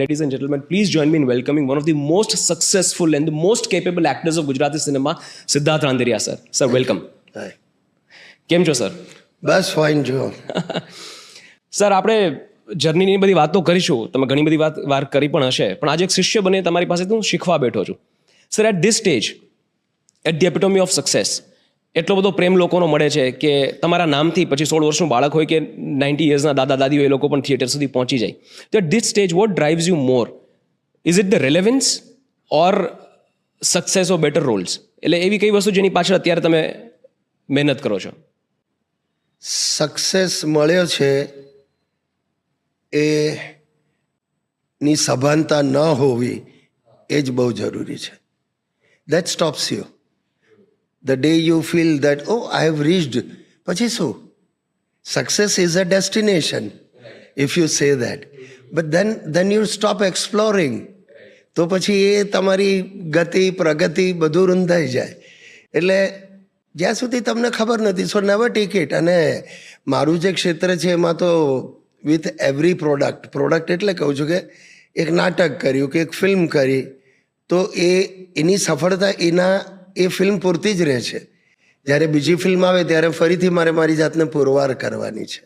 Ladies and gentlemen, please join me in welcoming one of the most successful and the most capable actors of Gujarati cinema, Siddharth Randeria, sir. Sir, welcome. Hi. કેમ છો sir? બસ fine જો. Sir, આપણે જર્નીની બધી વાતો કરીશું, તમે ઘણી બધી વાર કરી પણ હશે, પણ આજે એક શિષ્ય બને તમારી પાસેથી હું શીખવા બેઠો છું. Sir, at this stage, at the epitome of success, એટલો બધો પ્રેમ લોકોનો મળે છે કે તમારા નામથી પછી 16 વર્ષનું બાળક હોય કે 90 યર્સના દાદા દાદી હોય, એ લોકો પણ થિયેટર સુધી પહોંચી જાય. તો at this stage what drives you more? Is it the relevance or success of better roles? એટલે એવી કઈ વસ્તુ જેની પાછળ અત્યારે તમે મહેનત કરો છો? સક્સેસ મળ્યો છે એ ની સભાનતા ન હોવી એ જ બહુ જરૂરી છે. That stops you. The day you feel that oh I have reached, પછી શું? Success is a destination if you say that, but then you stop exploring. તો પછી એ તમારી ગતિ પ્રગતિ બધું રૂંધાઈ જાય. એટલે જ્યાં સુધી તમને ખબર નથી, સો નેવર ટેક ઇટ. અને મારું જે ક્ષેત્ર છે એમાં તો વિથ એવરી પ્રોડક્ટ એટલે કહું છું કે એક નાટક કર્યું કે એક ફિલ્મ કરી તો એની સફળતા એ ફિલ્મ પૂરતી જ રહે છે. જ્યારે બીજી ફિલ્મ આવે ત્યારે ફરીથી મારે મારી જાતને પુરવાર કરવાની છે.